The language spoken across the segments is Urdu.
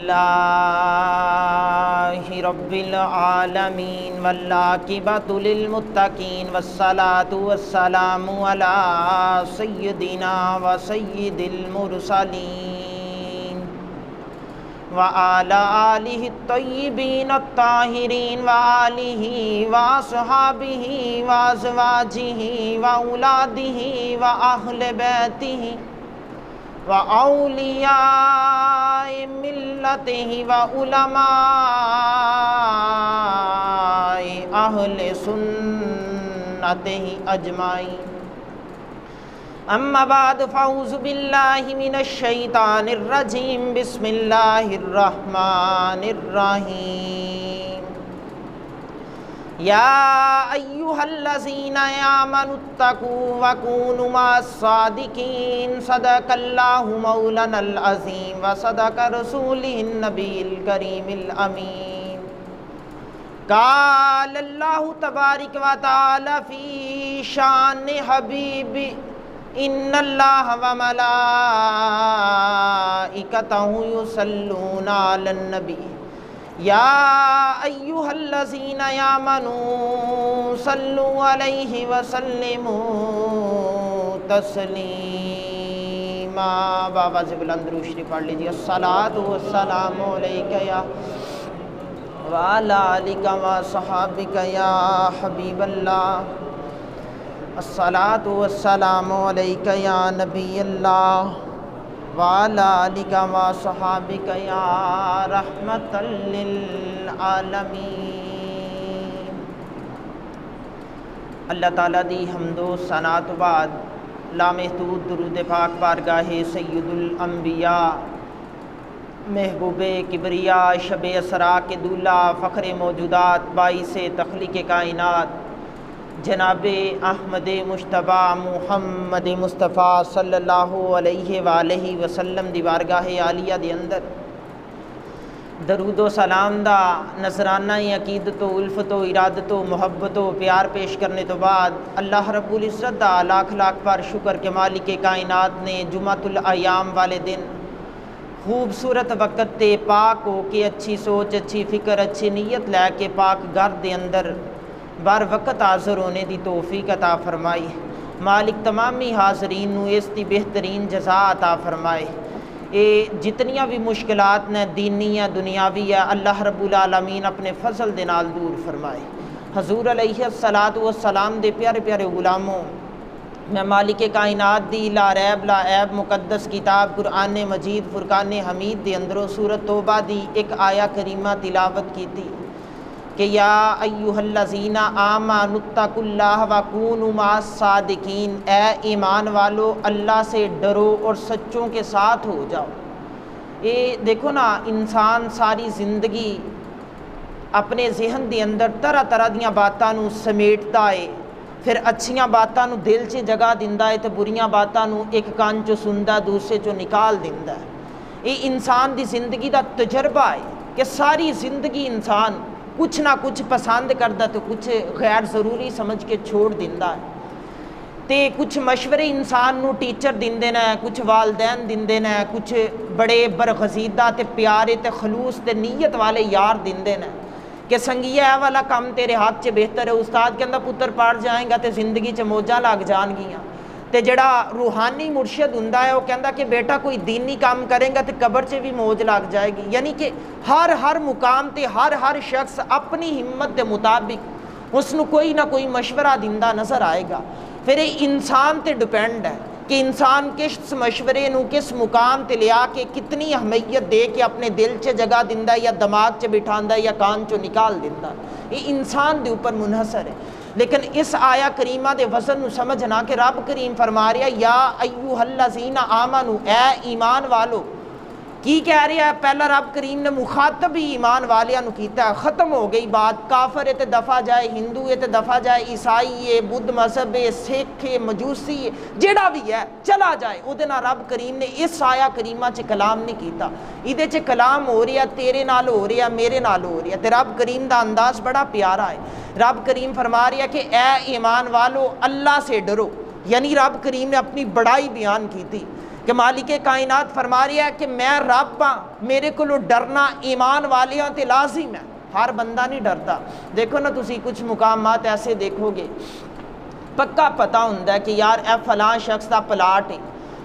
للہ رب العالمین والعاقبۃ للمتقین والصلاۃ والسلام علی سیدنا و سید المرسلین وعلی آلہ الطیبین الطاہرین وآلہ واصحابہ وازواجہ واولادہ واہل بیتہ وأولیاء ملته وعلماء أهل سنته أجمعين أما بعد فأعوذ بالله من الشيطان الرجيم بسم الله الرحمن الرحيم يا أيها الذين آمنوا اتقوا وكونوا مع الصادقين صدق الله مولانا العظيم وصدق رسوله النبي الكريم الأمين قال الله تبارك وتعالى في شان حبيبي إن الله وملائكته يصلون على النبي یا ایھا الذین آمنوا صلوا علیہ وسلموا تسلیما۔ بابا سے بلند درود شریف پڑھ لیجیے۔ الصلاۃ والسلام علیک یا وعلی آلک وصحابک یا حبیب اللہ۔ الصلاۃ والسلام علیک یا نبی اللہ وعلی آلک وصحابک یا رحمۃ للعالمین۔ اللہ تعالیٰ دی حمد و ثنا تو بعد لامحدود درود پاک بارگاہ سید الانبیاء محبوب کبریا شب اسراء کے دولہ فخر موجودات باعث تخلیق کائنات جناب احمد مجتبیٰ محمد مصطفیٰ صلی اللہ علیہ وآلہ وسلم دی بارگاہ عالیہ دے اندر درود و سلام دا نذرانہ عقیدت و الفت و ارادت و محبت و پیار پیش کرنے تو بعد اللہ رب العزت دا لاکھ لاکھ پر شکر کہ مالک کائنات نے جمعۃ الایام والے دن خوبصورت وقت تے پاک ہو کے اچھی سوچ اچھی فکر اچھی نیت لے کے پاک گھر دے اندر بار وقت حاضر ہونے دی توفیق عطا فرمائی۔ مالک تمامی حاضرین نو اس دی بہترین جزا عطا فرمائے۔ اے جتنیاں بھی مشکلات نے دینی یا دنیاوی ہے اللہ رب العالمین اپنے فضل دے نال دور فرمائے۔ حضور علیہ الصلاۃ والسلام دے پیارے پیارے غلاموں، میں مالک کائنات دی لا ریب لا عیب مقدس کتاب قرآن مجید فرقان حمید دے اندروں سورۃ توبہ دی ایک آیہ کریمہ تلاوت کی تھی کہ یا ایھا الذین آمنوا اتقوا اللہ وکونوا مع الصادقین، اے ایمان والو اللہ سے ڈرو اور سچوں کے ساتھ ہو جاؤ۔ یہ دیکھو نا، انسان ساری زندگی اپنے ذہن دے اندر طرح طرح دیاں باتاں نو سمیٹتا ہے، پھر اچھیاں باتاں نو دل چ جگہ دیندا ہے تے بریاں باتاں نو ایک کان چو سندا دوسرے چو نکال دیندا ہے۔ یہ انسان دی زندگی دا تجربہ ہے کہ ساری زندگی انسان کچھ نہ کچھ پسند کردا تو کچھ غیر ضروری سمجھ کے چھوڑ دیندا ہے تے کچھ مشورے انسان نو ٹیچر دیندے نے، کچھ والدین دیندے نے، کچھ بڑے برگزیدہ تے پیارے تے خلوص تے نیت والے یار دیندے نے کہ سنگیا اے والا کام تیرے ہاتھ چ بہتر ہے، استاد کہندا پتر پڑھ جائیں گا تے زندگی چ موجاں لگ جان گیاں، تے جڑا روحانی مرشد ہوندا ہے وہ کہندا کہ بیٹا کوئی دینی کام کریں گا تے قبر چ بھی موج لگ جائے گی۔ یعنی کہ ہر مقام تے ہر شخص اپنی ہمت دے مطابق اس نو کوئی نہ کوئی مشورہ دیندا نظر آئے گا۔ پھر یہ انسان تے ڈپینڈ ہے کہ انسان کس مشورے نو کس مقام تے لیا کے کتنی اہمیت دے کے اپنے دل چ جگہ دیندا یا دماغ چ بٹھاندا یا کان چو نکال دیندا، یہ انسان دے اوپر منحصر ہے۔ لیکن اس آیا کریمہ دے وزن نو سمجھنا کہ رب کریم فرما رہا یا ایھا الذین آمنوا، اے ایمان والو۔ کی کہہ رہا ہے؟ پہلا رب کریم نے مخاطب ہی ایمان والیاں نو کیتا ہے، ختم ہو گئی بات، کافر ہے تے دفع جائے، ہندو ہے تے دفع جائے، عیسائی ہے، بدھ مذہب ہے، سکھ ہے، مجوسی ہے، جیڑا بھی ہے چلا جائے، او دے نال رب کریم نے اس آیا کریمہ چ کلام نہیں کیتا۔ ایدے چ کلام ہو رہا تیرے نال ہو رہا میرے نال ہو رہا، تے رب کریم دا انداز بڑا پیارا ہے۔ رب کریم فرما رہا ہے کہ اے ایمان والو اللہ سے ڈرو، یعنی رب کریم نے اپنی بڑائی بیان کی تھی کہ مالک کائنات فرما رہا ہے کہ میں رب ہاں، میرے کو ڈرنا ایمان والیاں تے لازم ہے، ہر بندہ نہیں ڈرتا۔ دیکھو نا تسی کچھ مقامات ایسے دیکھو گے پکا پتہ ہوندا ہے کہ یار اے فلاں شخص دا پلاٹ ہے،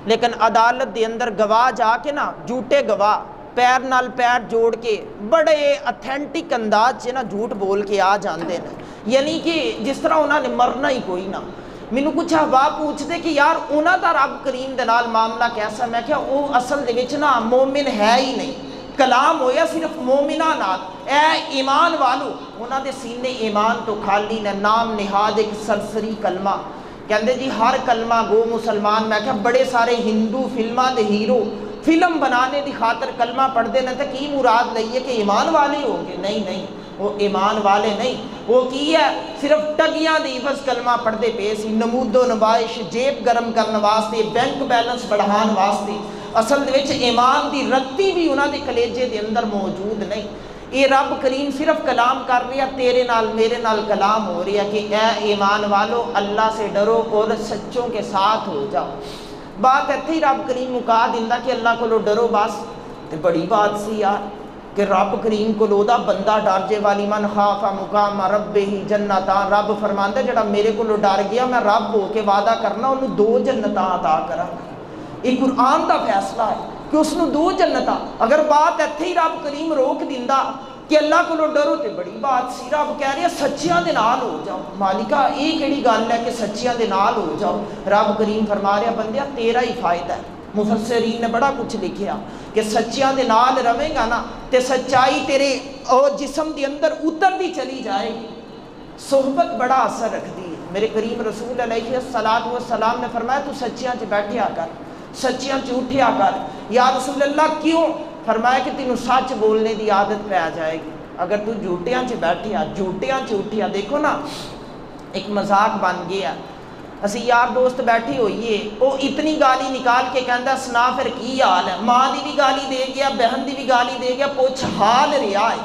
لیکن عدالت دے اندر گواہ جا کے نا جھوٹے گواہ پیر نال پیر جوڑ کے بڑے اتھینٹک انداز سے نا جھوٹ بول کے آ جاندے ہیں، یعنی کہ جس طرح انہوں نے مرنا ہی کوئی نہ۔ مینوں کچھ احباب پوچھتے کہ یار انہاں دا رب کریم دے نال معاملہ کیسا؟ میں کہا وہ اصل دے وچ نا مومن ہے ہی نہیں، کلام ہویا صرف مومناں نال، اے ایمان والو انہاں دے سینے ایمان تو خالی نے، نام نہاد ایک سرسری کلمہ، کہندے جی ہر کلمہ گو مسلمان۔ میں کہا بڑے سارے ہندو فلماں دے ہیرو فلم بنانے دی خاطر کلمہ پڑھتے ہیں تو کی مراد لئیے کہ ایمان والے ہو گے؟ نہیں، وہ ایمان والے نہیں، وہ کی ہے صرف ٹگیاں دی عوض کلمہ پڑھتے پے سی، نمود و نمائش، جیب گرم کرنے واسطے، بینک بیلنس بڑھان واسطے، اصل وچ ایمان دی رتی بھی انہاں دے کلیجے دے اندر موجود نہیں۔ یہ رب کریم صرف کلام کر رہا، تیرے نال میرے نال کلام ہو رہا کہ اے ایمان والو اللہ سے ڈرو اور سچوں کے ساتھ ہو جاؤ۔ بات اتنے ہی رب کریم مکا دینا کہ اللہ کو ڈرو بس، تو بڑی بات سی یار کہ رب کریم کو دا بندہ ڈر جے، والی من خاف مقام ربہ جنتان، رب فرماندا جڑا میرے کو ڈر گیا میں رب ہو کے وعدہ کرنا انہوں 2 جنتاں عطا کراں گا۔ یہ قرآن دا فیصلہ ہے کہ اس نے 2 جنتاں، اگر بات اتنے ہی رب کریم روک دینا کہ اللہ کو ڈرو تو بڑی بات سی، رب کہہ رہے سچیاں دے نال ہو جاؤ۔ مالکہ یہ کہڑی گل ہے کہ سچیاں دے نال ہو جاؤ؟ رب کریم فرما رہا بندیا تیرا ہی فائدہ ہے۔ مفسرین نے بڑا کچھ لکھیا کہ سچیاں دے نال رہے گا نا تے سچائی تیرے اور جسم دے اندر اترتی چلی جائے گی۔ صحبت بڑا اثر رکھتی ہے۔ میرے کریم رسول علیہ السلام نے فرمایا تو سچیاں چ بیٹھیا کر، سچیاں چ اٹھیا کر۔ یا رسول اللہ کیوں؟ فرمایا کہ تینوں سچ بولنے دی عادت پہ آ جائے گی۔ اگر تو جھوٹیاں چ بیٹھیا، جھوٹیاں چ اٹھیا، دیکھو نا ایک مذاق بن گیا، اسی یار دوست بیٹھی ہوئیے وہ اتنی گالی نکال کے کہندا سنا پھر کی حال ہے، ماں دی بھی گالی دے گیا، بہن دی بھی گالی دے گیا، پوچھ حال رہا ہے۔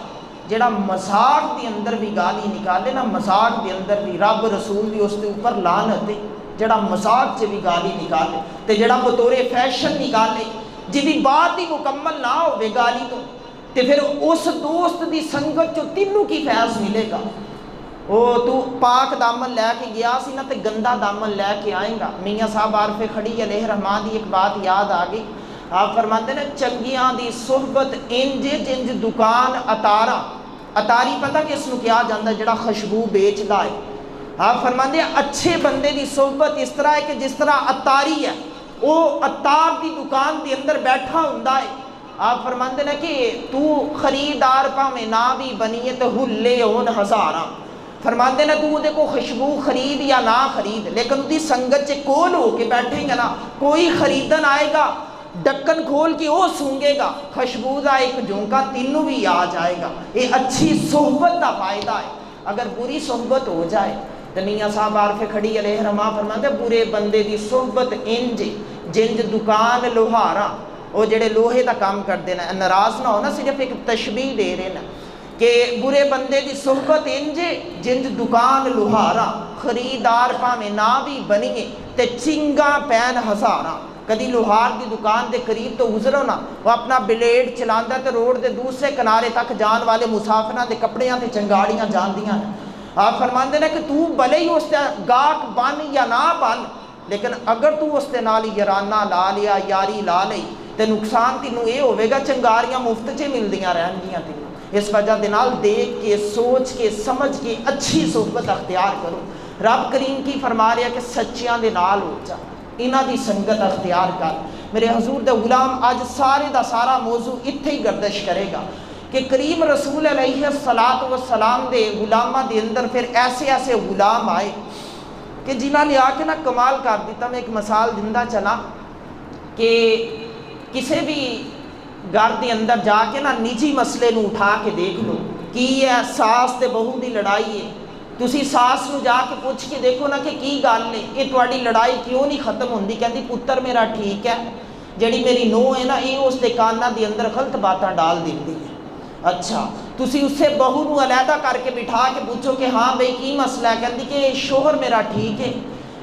جڑا مذاق دے اندر بھی گالی نکالے نا، مذاق دے اندر بھی رب رسول دی اس دے اوپر لعنت ہے۔ جڑا مذاق سے بھی گالی نکالے تے جڑا بطور فیشن نکالے، جی بات ہی مکمل نہ ہوئے گالی تو پھر اس دوست دی سنگت جو تینوں کی فیض ملے گا۔ وہ تو پاک دامن لے کے گیا سی نا تے گندا دامن لے کے آئیں گا۔ میاں صاحب عارف کھڑی علیہ رحمان دی ایک بات یاد آ گئی، آپ فرماتے ہیں چنگیاں دی صحبت انج جنج دکان اتارا، اتاری پتہ کہ اس نو کیا جاندہ جڑا خوشبو بیچ لائے۔ آپ فرماتے ہیں اچھے بندے دی صحبت اس طرح ہے کہ جس طرح اتاری ہے وہ اتار دی دکان دے اندر بیٹھا ہوندا ہے۔ آپ فرماتے ہیں کہ تو خریدار پاویں نہ بھی بنیے تو ہلے ہون ہزاراں، فرماتے ہیں تو دے کو خوشبو خرید یا نہ خرید، لیکن دی سنگت سے کول ہو کے بیٹھیں گے نا، کوئی خریدن آئے گا ڈکن کھول کے وہ سونگے گا، خوشبو دا ایک جھونکا تینوں بھی آ جائے گا۔ یہ اچھی صحبت دا فائدہ ہے۔ اگر بری صحبت ہو جائے تو میاں صاحب عارف کھڑی علیہ رحمہ فرماتے ہیں برے بندے دی صحبت انج جنج دکان لوہارا، وہ جڑے لوہے دا کام کر دینا، ناراض نہ ہونا، صرف ایک تشبیہ دے رہے نا کہ برے بندے دی صحبت انج جنج دکان لوہارا، خریدار پاویں نہ بھی بنیے تے چنگا پین ہزاراں۔ کدی لوہار دی دکان دے قریب تو گزرو نا، وہ اپنا بلیڈ چلاندا تے روڈ دے دوسرے کنارے تک جان والے مسافراں دے کپڑیاں تے چنگاڑیاں جاندیاں۔ آپ فرماندے نے کہ تو بھلے ہی اس تے گاہک بن یا نہ بن، لیکن اگر تو اس تے نال یارانہ لا لیا، یاری لا لئی تے نقصان تینوں یہ ہوئے گا چنگاریاں مفت چ ملدیاں رہن گیاں تینوں۔ اس وجہ دے نال دیکھ کے سوچ کے سمجھ کے اچھی صحبت اختیار کرو۔ رب کریم کی فرما رہا کہ سچیاں دے نال ہو جا، انہاں دی سنگت اختیار کر۔ میرے حضور دے غلام آج سارے دا سارا موضوع اتھے ہی گردش کرے گا کہ کریم رسول علیہ السلام دے غلامہ دے اندر پھر ایسے ایسے غلام آئے کہ جنہاں نے آ کے نا کمال کر دیتا۔ میں ایک مثال دندہ چلا کہ کسی بھی گھر دے اندر جا کے نا نجی مسئلے نو اٹھا کے دیکھ لو کی ہے ساس تے بہو دی لڑائی ہے، تسی ساس نو جا کے پوچھ کے دیکھو نا کہ کی گل ہے یہ تواڈی لڑائی کیوں نہیں ختم ہوندی؟ کہندی پتر میرا ٹھیک ہے، جڑی میری نوہ ہے نا یہ اس دے کاناں دے اندر غلط باتاں ڈال دیندی ہے۔ اچھا تسی اس سے بہو نو علیحدہ کر کے بٹھا کے پوچھو کہ ہاں بھئی کی مسئلہ ہے؟ کہندی کہ شوہر میرا ٹھیک ہے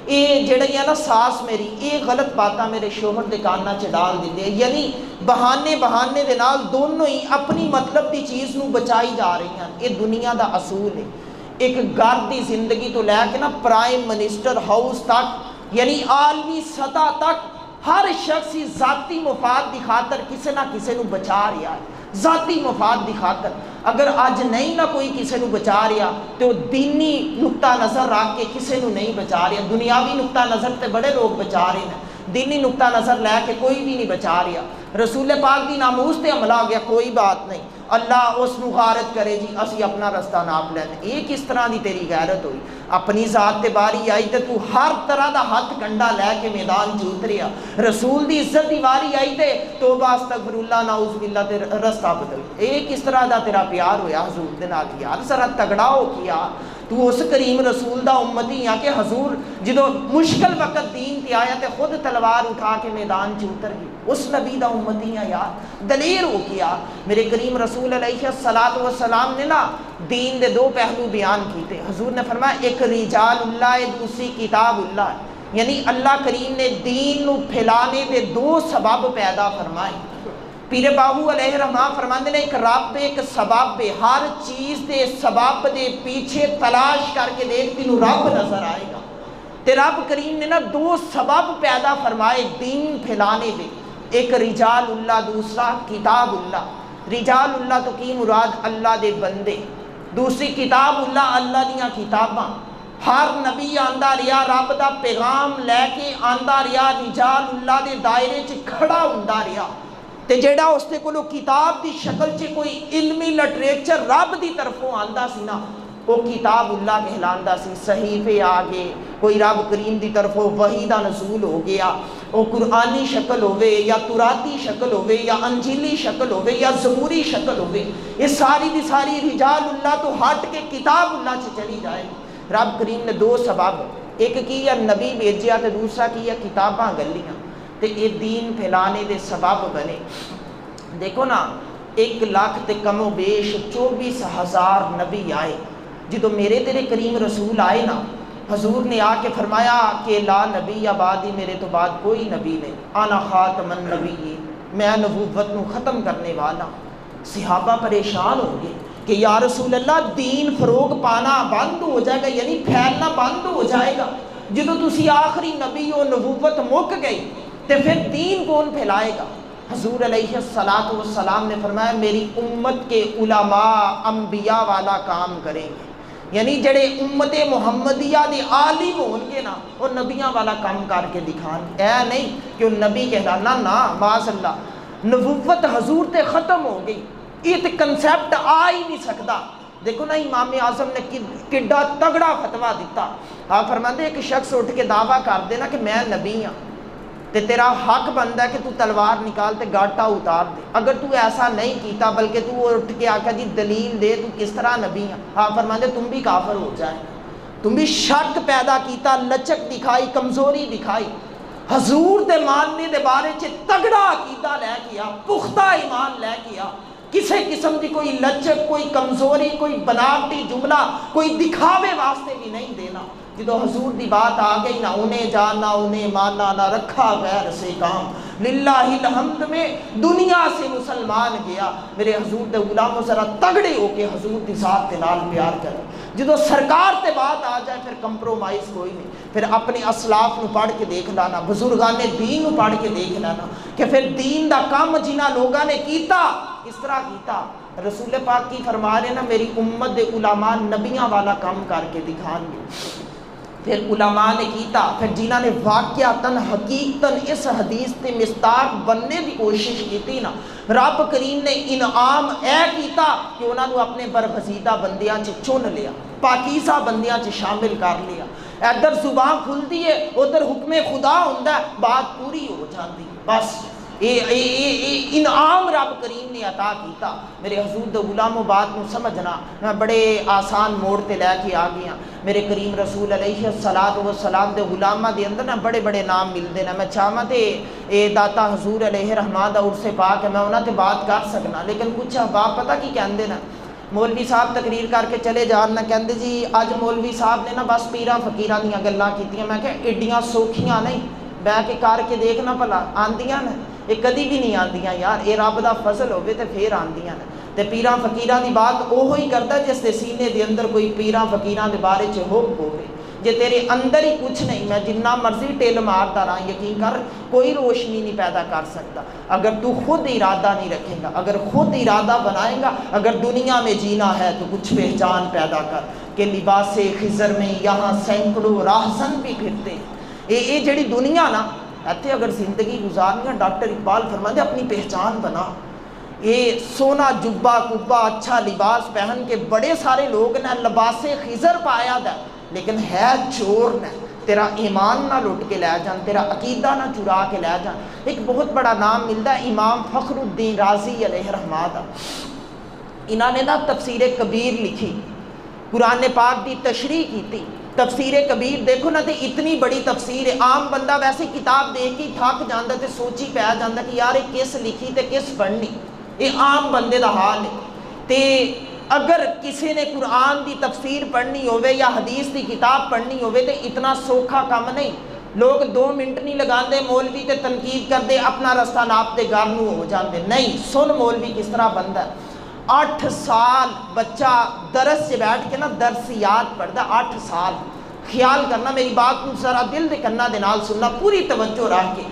یہ جڑی ہے نا ساس میری یہ غلط باتاں میرے شوہر دے کاناں چ ڈال دیندے ہیں، یعنی بہانے دے نال دونوں ہی اپنی مطلب دی چیز نو بچائی جا رہی ہیں۔ یہ دنیا دا اصول ہے۔ ایک گھر دی زندگی تو لے کے نا پرائم منسٹر ہاؤس تک، یعنی عالمی سطح تک ہر شخص ہی ذاتی مفاد دی خاطر کسے نہ کسے نو بچا رہا ہے، ذاتی مفاد دی خاطر۔ اگر اج نہیں نہ کوئی کسے نو بچا رہا تو دینی نقطہ نظر رکھ کے کسے نو نہیں بچا رہا۔ دنیاوی نقطہ نظر تے بڑے لوگ بچا رہے ہیں، دینی نقطہ نظر لے کے کوئی بھی نہیں بچا رہا۔ رسول پاک دی ناموس تے حملہ ہو گیا، کوئی بات نہیں، اللہ اس نو غارت کرے جی، اسی اپنا رستہ ناپ لینے۔ یہ کس طرح دی تیری غیرت ہوئی؟ اپنی ذات تے باری آئی تے تو ہر طرح دا ہاتھ کنڈا لے کے میدان چ اتریا۔ رسول دی عزت دی واری آئی تے توبہ استغفر اللہ نعوذ باللہ تے رستہ بدل۔ یہ کس طرح دا تیرا پیار ہویا حضور دے نال؟ یار ذرا تگڑا ہو کیا، تو اس کریم رسول دا امتی ہاں کہ حضور جدو مشکل وقت دین تے آیا تے خود تلوار اٹھا کے میدان چ اتر گئی۔ اس نبی دا امتی ہاں یار، دلیر ہو کیا۔ میرے کریم رسول علیہ الصلوۃ والسلام نے نا دین دے دو پہلو بیان کیتے۔ حضور نے فرمایا ایک رجال اللہ ہے، دوسری کتاب اللہ ہے، یعنی اللہ کریم نے دین نو پھیلانے دے دو سبب پیدا فرمائے۔ پیر باہو علیہ رحمہ فرماندے نے ایک رب ایک سبب ہے، ہر چیز دے سبب دے پیچھے تلاش کر کے دیکھ تینوں رب نظر آئے گا۔ تے رب کریم نے نا دو سبب پیدا فرمائے دین پھیلانے دے، ایک رجال اللہ، دوسرا کتاب اللہ۔ رجال اللہ تو کی مراد؟ اللہ دے بندے۔ دوسری کتاب اللہ، اللہ دیاں کتاباں۔ ہر نبی آندا رہیا رب دا پیغام لے کے آندا رہیا، رجال اللہ دے دائرے چ کھڑا ہوندا رہیا، تے جیڑا اس دے کولو کتاب دی شکل چ کوئی علمی لٹریچر رب دی طرفوں آندا سی نا، وہ کتاب اللہ کہلاندا سی۔ صحیفے آگے، کوئی رب کریم دی طرفوں وحی دا نزول ہو گیا، وہ قرآنی شکل ہوئے یا تراتی شکل ہوئے یا انجیلی شکل ہوئے یا زبوری شکل ہوئے، یہ ساری دی ساری رجال اللہ تو ہٹ کے کتاب اللہ سے چلی جائے۔ رب کریم نے دو سبب، ایک کی یا نبی بھیجیا تے دوسرا کی یا کتاباں گلیاں، تے یہ دین پھیلانے دے سبب بنے۔ دیکھو نا 1,00,000 تے کم و بیش 24,000 نبی آئے، جدو میرے تیرے کریم رسول آئے نا، حضور نے آ کے فرمایا کہ لا نبی آبادی، میرے تو بعد کوئی نبی نہیں، انا خاتم النبی، میں نبوت نو ختم کرنے والا۔ صحابہ پریشان ہو گئے کہ یا رسول اللہ دین فروغ پانا بند ہو جائے گا، یعنی پھیلنا بند ہو جائے گا، جدو تسی آخری نبی ہو، نبوت مک گئی تے پھر دین کون پھیلائے گا؟ حضور علیہ الصلوۃ والسلام نے فرمایا میری امت کے علماء انبیاء والا کام کریں گے، یعنی جڑے امت محمدیہ دے عالم ہون گے نا، وہ نبیاں والا کام کر کے دکھان۔ اے نہیں کہ وہ نبی کہلانا، نا معاذ اللہ، نبوت حضور تے ختم ہو گئی، یہ تے کنسیپٹ آ ہی نہیں سکتا۔ دیکھو نا امام اعظم نے کڈا تگڑا فتویٰ دیتا۔ آپ فرماتے ایک شخص اٹھ کے دعویٰ کر دینا کہ میں نبی ہاں، تے تیرا حق بنتا ہے کہ تو تلوار نکال تے گاٹا اتار دے۔ اگر تو ایسا نہیں کیتا بلکہ تو اٹھ کے آکھا جی دلیل دے تو کس طرح نبی ہیں، آپ فرماتے تم بھی کافر ہو جائے۔ تم بھی شک پیدا کیتا، لچک دکھائی، کمزوری دکھائی۔ حضور دے ماننے دے بارے چ تگڑا عقیدہ لے کے آ، پختہ ایمان لے کے آ، کسی قسم کی کوئی لچک، کوئی کمزوری، کوئی بناوٹی جملہ، کوئی دکھاوے واسطے بھی نہیں دینا۔ جدو حضور دی بات آ گئی نہ انہیں جانا انہیں مانا، نہ رکھا غیر سے کام، للہ الحمد میں دنیا سے مسلمان گیا۔ میرے حضور دے غلاموں ذرا تگڑے ہو کے حضور دی ذات دے نال پیار کریں۔ جدو سرکار تے بات آ جائے پھر کمپرومائز کوئی نہیں، پھر اپنے اسلاف نو پڑھ کے دیکھ لانا، بزرگان دین نو پڑھ کے دیکھ لانا کہ پھر دین دا کام جنہ لوگاں نے کیتا کس طرح کیتا۔ رسول پاک کی فرما رہے نا میری امت دے علماء نبیاں والا کام کر کے دکھان گے۔ پھر علماء نے کیتا، پھر جنہاں نے واقعتاً حقیقتاً اس حدیث تے مصداق بننے دی کوشش کیتی نا، رب کریم نے انعام اے کیتا کہ انہاں نو اپنے برگزیدہ بندیاں چ چن لیا، پاکیزہ بندیاں چ شامل کر لیا۔ ادھر زبان کھلتی ہے، ادھر حکم خدا ہوندا ہے، بات پوری ہو جاتی۔ بس انعام رب کریم نے عطا کیتا۔ میرے حضور دے غلاموں بات نو سمجھنا، میں بڑے آسان موڑ تے لے کے آ گیا۔ میرے کریم رسول علیہ الصلوۃ والسلام دے غلاماں دے اندر نا بڑے بڑے نام ملدے نا، میں چاہواں تے اے داتا حضور علیہ رحمہ دا عرس پاک ہے، میں انہاں تے بات کر سکنا، لیکن کچھ احباب پتہ کی کہندے نا، مولوی صاحب تقریر کر کے چلے جان نہ کہندے جی اج مولوی صاحب نے نا بس پیراں فقیراں دیاں گلاں کیتیاں. میں کہ ایڈیاں سوکھیاں نہیں, بہ کے دیکھنا بھلا آندیاں نے, یہ کدی بھی نہیں آندیاں یار, یہ رب دا فضل ہوے تے پھر آندیاں نے. تے پیراں فقیراں دی بات اوہو ہی کردا جس دے سینے دے اندر کوئی پیراں فقیراں دے بارے چ حب ہوے. جے تیرے اندر ہی کچھ نہیں, میں جنہ مرضی ٹل مارتا رہا, یقین کر کوئی روشنی نہیں پیدا کر سکتا اگر تو خود ارادہ نہیں رکھے گا, اگر خود ارادہ بنائے گا. اگر دنیا میں جینا ہے تو کچھ پہچان پیدا کر کہ لباس خضر میں یہاں سینکڑوں راہزن بھی پھرتے. یہ جڑی دنیا نا ایتھے اگر زندگی گزارنی ہے, ڈاکٹر اقبال فرماتے اپنی پہچان بنا. یہ سونا جبہ کبا اچھا لباس پہن کے بڑے سارے لوگ نے لباس خضر پایا دا, لیکن ہے چور نے, تیرا ایمان نہ لٹ کے لے جان, تیرا عقیدہ نہ چرا کے لے جان. ایک بہت بڑا نام ملتا ہے امام فخر الدین رازی علیہ رحمہ دا. انہوں نے نا تفسیر کبیر لکھی, قرآن پاک دی تشریح کی تھی. تفسیر کبیر دیکھو نا تے اتنی بڑی تفسیر ہے, عام بندہ ویسے کتاب دیکھ کے تھک جاندہ تے سوچی پہ جاندہ کہ یار یہ کس لکھی تے کس پڑھنی. یہ عام بندے دا حال ہے. تے اگر کسی نے قرآن دی تفسیر پڑھنی ہوئے یا حدیث دی کتاب پڑھنی ہوئے تے اتنا سوکھا کم نہیں. لوگ 2 منٹ نہیں لگاندے, مولوی تے تنقید کر دے, اپنا رستہ ناپ دے, گارنو ہو جاندے. نہیں, سن مولوی کس طرح بندہ ہے. 8 سال بچہ درس سے بیٹھ کے نا درسیات پڑھتا, 8 سال. خیال کرنا, میری بات کو ذرا دل دے کنا دے نال سننا, پوری توجہ رکھ کے.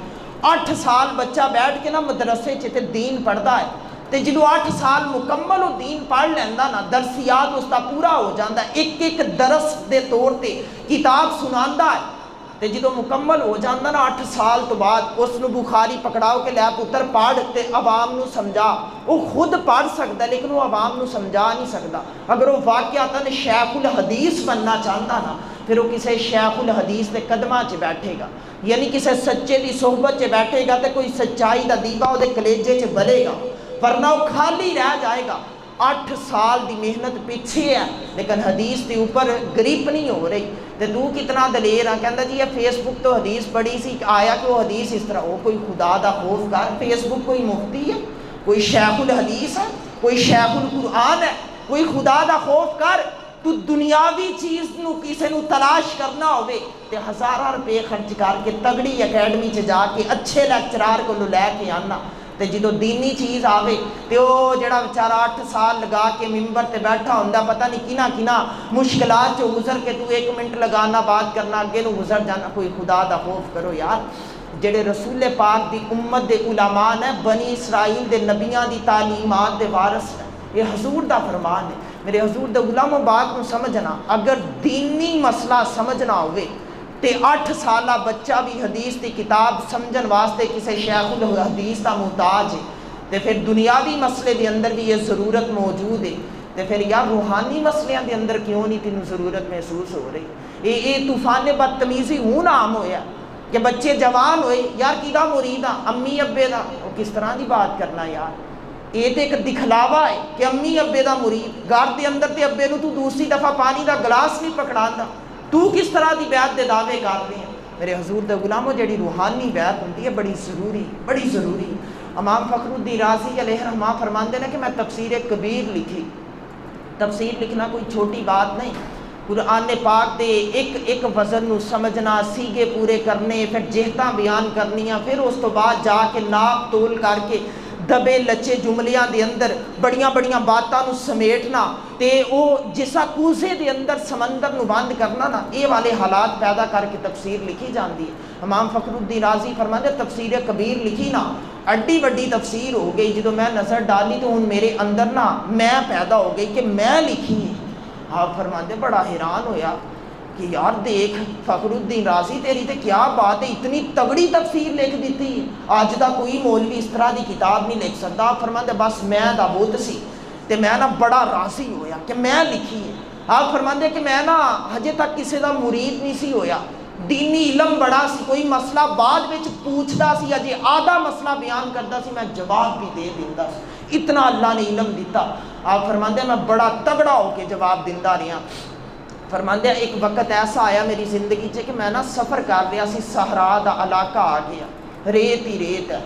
8 سال بچہ بیٹھ کے نا مدرسے چ تے دین پڑھتا ہے. تے جدو 8 سال مکمل و دین پڑھ لیندا نا, درسیات اس دا پورا ہو جاندا, ایک ایک درس دے طور تے کتاب سناندا ہے. تے جدو مکمل ہو جاندا نا 8 سال تو بعد, اس نو بخاری پکڑاؤ کہ لے پتر پڑھ تے عوام نو سمجھا. وہ خود پڑھ سکتا ہے لیکن وہ عوام نو سمجھا نہیں سکتا. اگر وہ واقعتاً شیخ الحدیث بننا چاہتا نا, پھر وہ کسی شیخ الحدیث دے قدماں چ بیٹھے گا, یعنی کسی سچے دی صحبت چ بیٹھے گا تے کوئی سچائی دا دیوا وہ دے کلیجے چ بلے گا, ورنہ وہ خالی رہ جائے گا. 8 سال دی محنت پیچھے ہے لیکن حدیث کے اوپر گریپ نہیں ہو رہی. تے تو کتنا دلیر ہے, کہندا جی یہ فیس بک تو حدیث پڑھی سی, آیا کہ وہ حدیث اس طرح. وہ کوئی خدا دا خوف کر, فیس بک کوئی مفتی ہے, کوئی شیخ الحدیث ہے, کوئی شیخ القرآن ہے, کوئی خدا دا خوف کر. تو دنیاوی چیز نو کسی نو تلاش کرنا ہوئے تے 1000 روپے خرچ کر کے تگڑی اکیڈمی چ جا کے اچھے لیکچرار کو لے کے آنا. تے جدو دینی چیز آوے تے وہ جڑا بیچارہ 8 سال لگا کے ممبر تے بیٹھا ہوندا, پتہ نہیں کنا مشکلات چو گزر کے تو 1 منٹ لگانا بات کرنا, اگے نو گزر جانا. کوئی خدا دا خوف کرو یار. جڑے رسول پاک دی امت دے علماء نے, بنی اسرائیل دے نبیاں دی تعلیمات دے وارث ہیں, یہ حضور دا فرمان ہے. میرے حضور دے غلاموں بات کو سمجھنا, اگر دینی مسئلہ سمجھنا ہوئے تے 8 سالہ بچہ بھی حدیث دی کتاب سمجھن واسطے کسی شیخ الحدیث دا محتاج ہے, تے پھر دنیاوی مسئلے دے اندر بھی یہ ضرورت موجود ہے. تے پھر یار روحانی مسئلے دے اندر کیوں نہیں تینوں ضرورت محسوس ہو رہی. یہ طوفان بدتمیزی ہوں عام ہویا کہ بچے جوان ہوئے, یار کیدا مرید ہاں, امی ابے دا. وہ کس طرح دی بات کرنا یار, یہ تو ایک دکھلاوا ہے کہ امی ابے دا مرید. گھر دے اندر تے ابے نو تو دوسری دفعہ پانی دا گلاس نہیں پکڑاندا, تو کس طرح دی بیعت دے دعوے کرتے ہیں. میرے حضور دے غلاموں جڑی روحانی بیعت ہوتی ہے بڑی ضروری. امام فخر الدین رازی علیہ رحمہ فرماندے نے کہ میں تفسیر کبیر لکھی. تفسیر لکھنا کوئی چھوٹی بات نہیں. قرآن پاک دے ایک وزن نو سمجھنا, سیگے پورے کرنے, پھر جہتاں بیان کرنیاں, پھر اس تو بعد جا کے ناپ تول کر کے دبے لچے جملیاں دے اندر بڑیاں باتاں نو سمیٹنا, تے او جسا کوزے دے اندر سمندر نو بند کرنا نا, اے والے حالات پیدا کر کے تفسیر لکھی جاندی ہے. امام فخر الدین رازی فرماتے تفسیر کبیر لکھی نا, اڈی وڈی تفسیر ہو گئی. جدو میں نظر ڈالی تو ہن میرے اندر نا میں پیدا ہو گئی کہ میں لکھی ہے. آپ فرماتے بڑا حیران ہویا کہ یار دیکھ فخر الدین رازی تیری تے کیا بات ہے, اتنی تگڑی تفسیر لکھ دیتی ہے. آج دا کوئی مولوی اس طرح دی کتاب نہیں لکھ سکتا. آپ فرماتے بس میں دا بت سی تے میں نا بڑا راضی ہویا کہ میں لکھی ہے. آپ فرماتے کہ میں نا ہجے تک کسی دا مرید نہیں سی ہویا, دینی علم بڑا سی, کوئی مسئلہ بعد وچ پوچھدا سی, اجے آدھا مسئلہ بیان کردا سی, میں جواب بھی دے دیندا سی, اتنا اللہ نے علم دیتا. آپ فرماتے میں بڑا تگڑا ہو کے جواب دیندا رہا. فرماندے ایک وقت ایسا آیا میری زندگی چ کہ میں نا سفر کر رہا سی, صحرا دا علاقہ آ گیا, ریت ہی ریت ہے.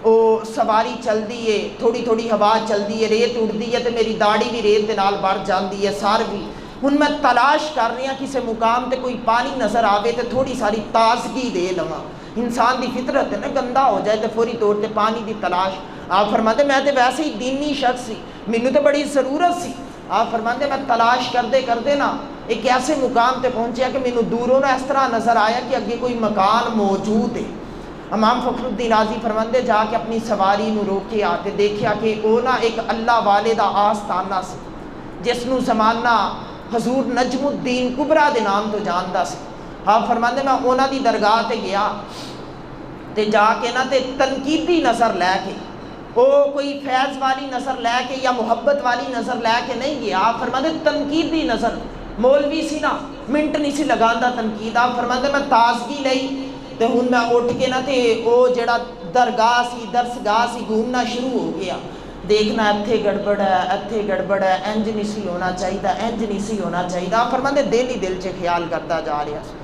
وہ سواری چلتی ہے، تھوڑی تھوڑی ہوا چلتی ہے، ریت اڑتی ہے تو میری داڑھی بھی ریت دے نال بھر جاتی ہے، سر بھی۔ ہن میں تلاش کر رہی ہوں کسی مقام تے کوئی پانی نظر آوے تو تھوڑی ساری تازگی دے لواں۔ انسان دی فطرت ہے نا، گندا ہو جائے تو فوری طور تے پانی دی تلاش۔ آپ فرماتے میں تے ویسے ہی دینی شخص سی، مینوں تے بڑی ضرورت سی۔ آپ فرماتے میں تلاش کرتے کرتے نا ایک ایسے مقام تے پہنچیا کہ مینوں دوروں نا اس طرح نظر آیا کہ اگے کوئی مکان موجود ہے۔ امام فخر الدین رازی فرماندے جا کے اپنی سواری نو روکے آتے دیکھیا کہ وہ نا ایک اللہ والے دا آستانہ سی، جس نو زمانہ حضور نجم الدین کبرا دے نام تو جاندا سی۔ آپ فرماندے میں انہاں دی درگاہ تے گیا تے جا کے نا تے تنقیدی نظر لے کے، وہ کوئی فیض والی نظر لے کے یا محبت والی نظر لے کے نہیں گیا۔ آپ فرماندے تنقیدی نظر، مولوی سی نا منٹ نہیں سی لگاندا تنقید۔ آپ فرماندے میں تازگی لئی تے ہن میں اٹھ کے نا تے وہ جڑا درگاہ سی درسگاہ سی گھومنا شروع ہو گیا، دیکھنا اتھے گڑبڑ ہے، اتھے گڑبڑ ہے، انج نہیں سی ہونا چاہیے، انج نہیں سی ہونا چاہیے۔ آپ فرماندے دل ہی دل چ خیال کرتا جا رہا سی۔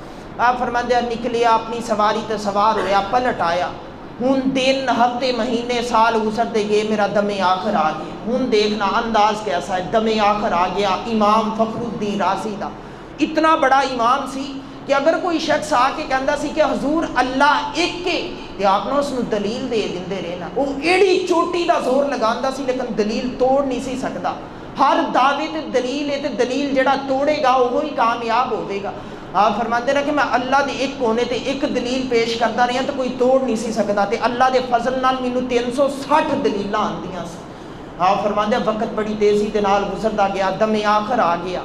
آپ فرماندے نکلیا اپنی سواری تے سوار ہویا، پلٹ آیا۔ ہن دن ہفتے مہینے سال گزرتے گئے، میرا دم آخر آ گیا۔ ہن دیکھنا انداز کیسا ہے، دم آخر آ گیا امام فخر الدین رازی دا۔ اتنا بڑا امام سی کہ اگر کوئی شخص آ کے کہندا سی کہ حضور اللہ ایک کے تے آپ نے اس نو دلیل دے دیندے رہنا۔ وہ ایڑی چوٹی دا زور لگاندا سی لیکن دلیل توڑ نہیں سی سکدا۔ ہر دعوے تے دلیل ہے تے دلیل جڑا توڑے گا وہی کامیاب ہوے گا۔ آپ فرماتے رہے کہ میں اللہ دے ایک کونے تے ایک دلیل پیش کرتا رہا تو کوئی توڑ نہیں سی سکتا، تے اللہ دے فضل نال مینوں 360 دلیلاں آندیاں سی۔ آپ فرماتے وقت بڑی تیزی دے نال گزرتا گیا، دم آخر آ گیا۔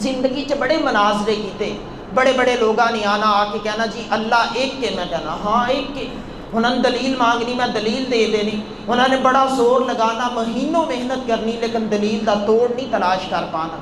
زندگی چ بڑے مناظرے کیتے، بڑے بڑے لوگاں نے آنا آ کے کہنا جی اللہ ایک کے، میں کہنا ہاں ایک کے۔ انہوں نے دلیل مانگنی، میں دلیل دے دینی۔ انہوں نے بڑا زور لگانا، مہینوں محنت کرنی لیکن دلیل دا توڑ نہیں تلاش کر پانا۔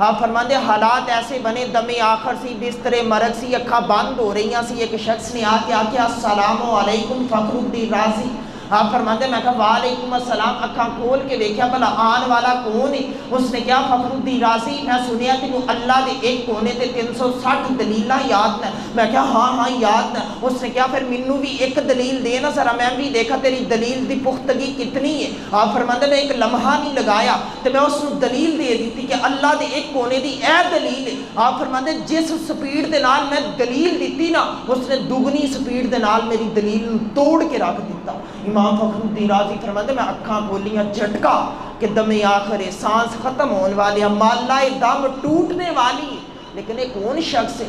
آپ فرماندے حالات ایسے بنے، دم آخر سی، بستر مرگ سی، اکھاں بند ہو رہی سی۔ ایک شخص نے آ کے آکھیا السلام علیکم فخر الدین رازی۔ آپ فرماندے میں کہا وعلیکم السلام۔ اکھاں کھول کے دیکھیا بھلا آن والا کون ہے؟ اس نے کہا فخر الدین رازی میں سنیا تینوں اللہ دے ایک کونے تے 360 دلیلاں یاد نے۔ میں کہا ہاں ہاں یاد نے۔ اس نے کہا پھر منوں بھی ایک دلیل دے نا ذرا، میں بھی دیکھا تیری دلیل دی پختگی کتنی ہے۔ آپ فرماندے میں ایک لمحہ نہیں لگایا تے میں اس نو دلیل دے دیتی کہ اللہ دے ایک کونے دی اے دلیل ہے۔ آپ فرماندے جس سپیڈ دے نال میں دلیل دیتی نا اس نے دگنی سپیڈ دے نال میری دلیل نو توڑ کے رکھ دیتا۔ امام فخر الدین رازی فرماتے میں اکھاں کھولیاں جھٹکا کہ دم آخر ہے، سانس ختم ہونے والی ہے، مالائے دم ٹوٹنے والی ہے، لیکن ایک کون شخص ہے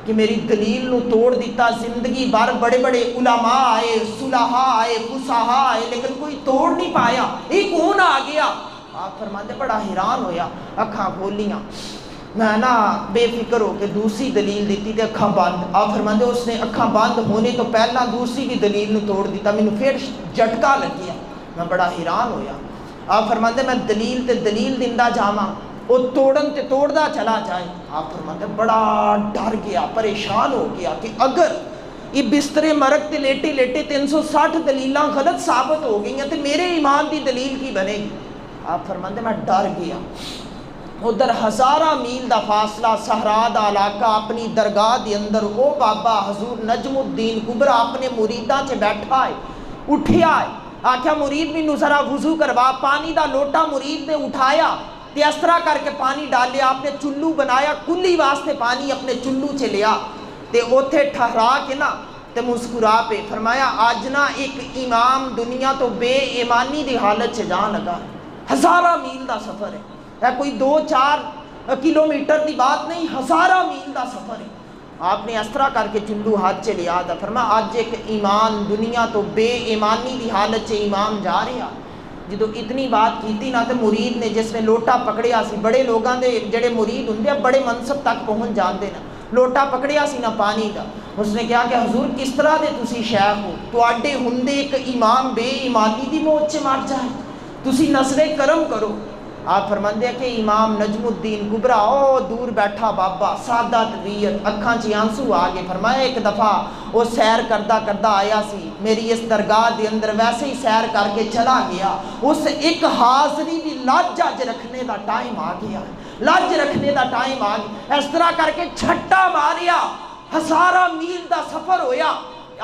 کہ میری دلیل نو توڑ دیتا۔ زندگی بھر بڑے بڑے علماء آئے، صلحاء آئے، فصحاء آئے لیکن کوئی توڑ نہیں پایا، ایک کون آ گیا؟ آپ فرماتے بڑا حیران ہویا، اکھاں کھولیاں میں نا بے فکر ہو کے دوسری دلیل دیتی تے اکھاں بند۔ آپ فرماندے اس نے اکھاں بند ہونے تو پہلا دوسری بھی دلیل نو توڑ دیتا، مینوں پھر جھٹکا لگیا، میں بڑا حیران ہویا۔ آپ فرماندے میں دلیل تے دلیل دیندا جاواں، وہ توڑن تے توڑدا چلا جائے۔ آپ فرماندے بڑا ڈر گیا، پریشان ہو گیا کہ اگر یہ بستر مرگ تے لیٹے لیٹے 360 دلیلاں غلط ثابت ہو گئی ہیں تے میرے ایمان دی دلیل کی بنے گی؟ آپ فرماندے میں ڈر گیا۔ ادھر ہزارہ میل دا فاصلہ صحرا دا علاقہ، اپنی درگاہ دے اندر او بابا حضور نجم الدین کبرا اپنے مریداں چ بیٹھا ہے، اٹھیا ہے، آکھیا مرید مینوں ذرا وضو کروا۔ پانی دا لوٹا مرید نے اٹھایا تے اس طرح کر کے پانی ڈالیا، آپ نے چلو بنایا، کلی واسطے پانی اپنے چلو چ لیا تے اوتھے ٹھہرا کے نا تے مسکرا پہ فرمایا آج نا ایک امام دنیا تو بے ایمانی دی حالت چ جان لگا۔ ہزارہ میل دا سفر ہے، کوئی 2-4 کلومیٹر دی بات نہیں، ہزارہ میل دا سفر ہے۔ آپ نے اس طرح کر کے چلو ہاتھ چ لیا تھا، فرمایا آج ایک ایمان دنیا تو بے ایمانی دی حالت چ امام جا رہا۔ جدو اتنی بات کیتی نا تے مرید نے جس نے لوٹا پکڑیا سی، بڑے لوگاں دے جڑے مرید ہوندے بڑے منصب تک پہنچ جاندے نا، لوٹا پکڑیا سی نا پانی دا، اس نے کہا کہ حضور کس طرح دے تسی شیخ ہو، تواڈے ہوندے ایک امام بے ایمانی دی موت چ مر جائے، تسی نظر کرم کرو۔ آپ فرماندے کہ امام نجم الدین کبرا او دور بیٹھا بابا، سادہ طبیعت، اکھاں چ آنسو آ گئے۔ فرمایا ایک دفعہ وہ سیر کردہ کردہ آیا سی میری اس درگاہ دے اندر، ویسے ہی سیر کر کے چلا گیا، اس ایک حاضری دی لاج اج رکھنے دا ٹائم آ گیا، لاج رکھنے دا ٹائم آ گیا۔ اس طرح کر کے چھٹا ماریا، ہزارہ میل دا سفر ہویا،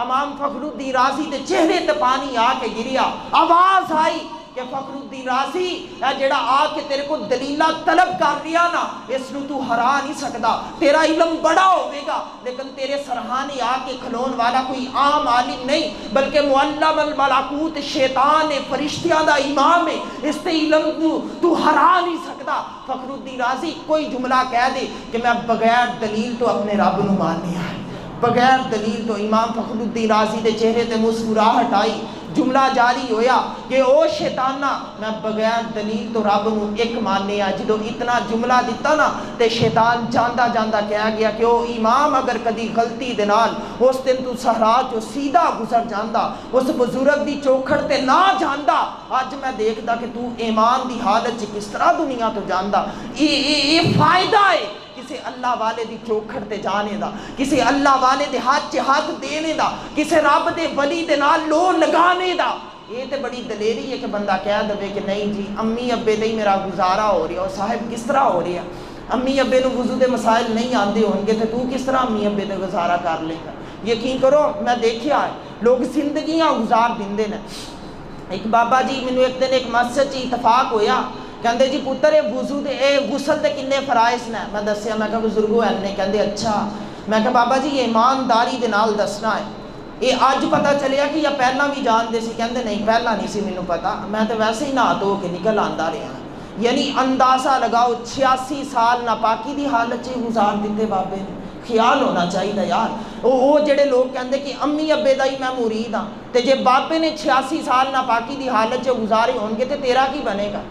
امام فخر الدین رازی دے چہرے تے پانی آ کے گریا، آواز آئی کہ فخر الدین رازی اے جڑا آ کے تیرے کو دلیلہ طلب کر رہا نا، اس نو تو ہرا نہیں سکدا، تیرا علم بڑا ہوئے گا لیکن تیرے سرحانے آ کے کھلون والا کوئی عام عالم نہیں بلکہ معلم الملکوت شیطان فرشتیاں دا امام ہے، اس تے علم تو ہرا نہیں سکدا۔ فخر الدین رازی کوئی جملہ کہہ دے کہ میں بغیر دلیل تو اپنے رب نو مانیا ہے، بغیر دلیل تو امام فخر الدین رازی دے چہرے تے مسکراہٹ آئی، جملہ جاری ہویا کہ او شیطانہ میں بغیر دلیل تو رب نو ایک ماننے آ۔ جدو اتنا جملہ دیتا نا تے شیطان جاندہ جاندہ کہہ گیا کہ او امام اگر کدی غلطی دے نال اس دن تو صحرا چو سیدھا گزر جاندہ، اس بزرگ دی چوکھڑ تے نہ جاندہ، آج میں دیکھدا کہ تو ایمان دی حالت کس طرح دنیا تو جاندہ۔ یہ فائدہ ہے کسی اللہ والے دی چوکھڑ تے جانے دا، کسی اللہ والے دے ہاتھ ہاتھ دینے دا، کسی رب دے ولی دے نال لو لگانے دا۔ یہ تے بڑی دلیری ہے کہ بندہ کہہ دے کہ نہیں جی امی ابے دے میرا گزارا ہو رہا، اور صاحب کس طرح ہو رہا؟ امی ابے نو وضو دے مسائل نہیں آندے ہوں گے تو کس طرح امی ابے دے گزارا کر لے گا؟ یقین کرو میں دیکھیا ہے لوگ زندگیاں گزار دیندے نے۔ ایک بابا جی مینوں ایک دن ایک مسجد چ اتفاق ہویا، کہندے جی پتر وضو دے غسل دے کنے فرائض نے؟ میں دسیا، میں کہا بزرگو اینے، کہندے اچھا۔ میں کہا بابا جی یہ ایمانداری دے نال دسنا ہے، یہ اج پتہ چلیا کہ یا پہلا بھی جان دے سی؟ کہندے نہیں پہلا نہیں سی مینوں پتا، میں تو ویسے ہی نہا دھو کے نکل آندا رہا۔ یعنی اندازہ لگاؤ 86 سال ناپاکی دی حالت چ گزار دیتے بابے نے۔ خیال ہونا چاہیے یار، وہ جڑے لوگ کہندے کہ امی ابے دا ہی میں مرید ہاں، تے جے بابے نے 86 سال ناپاکی دی حالت چ گزارے ہون گے تے تیرا کی بنے گا؟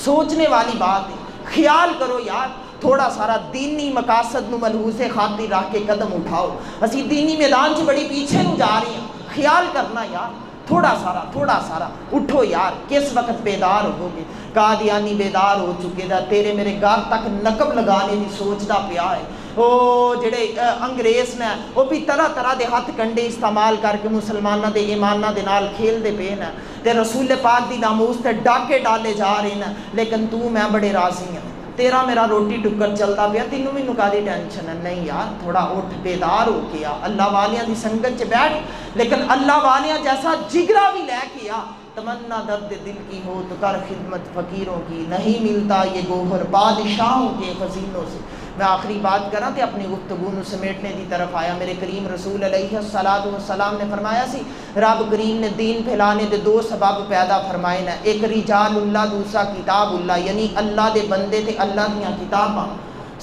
سوچنے والی بات ہے۔ خیال کرو یار، تھوڑا سارا دینی مقاصد نو ملحوظ خاطر رکھ کے قدم اٹھاؤ۔ اسی دینی میدان چ بڑی پیچھے نو جا رہے ہیں، خیال کرنا یار، تھوڑا سارا اٹھو یار۔ کس وقت بیدار ہو گے؟ قادیانی بیدار ہو چکے دا، تیرے میرے گھر تک نقب لگانے دی سوچدا پیا ہے۔ او جڑے انگریز نے وہ بھی طرح طرح دے ہتھ کنڈے استعمال کر کے مسلمانوں دے ایماناں دے نال کھیل دے پے نے، تے رسول پاک دی ناموس تے ڈاکے ڈالے جا رہے ہیں، لیکن تو میں بڑے راضی ہیں، تیرا میرا روٹی ٹکر چلتا پیا، تینوں مینوں کادی ٹینشن ہے؟ نہیں یار، تھوڑا اٹھ بیدار ہو کے آ، اللہ والیاں دی سنگت چ بیٹھ، لیکن اللہ والیاں جیسا جگرا بھی لے کے آ۔ تمنا درد دل کی ہو تو کر خدمت فقیروں کی، نہیں ملتا یہ گوہر بادشاہوں کے خزینوں سے۔ میں آخری بات کراں تے اپنی گفتگو نو سمیٹنے دی طرف آیا۔ میرے کریم رسول علیہ السلام نے فرمایا سی رب کریم نے دین پھیلانے دے دو سبب پیدا فرمائے نا، ایک رجال اللہ، دوسرا کتاب اللہ، یعنی اللہ دے بندے تے اللہ دیاں کتاباں،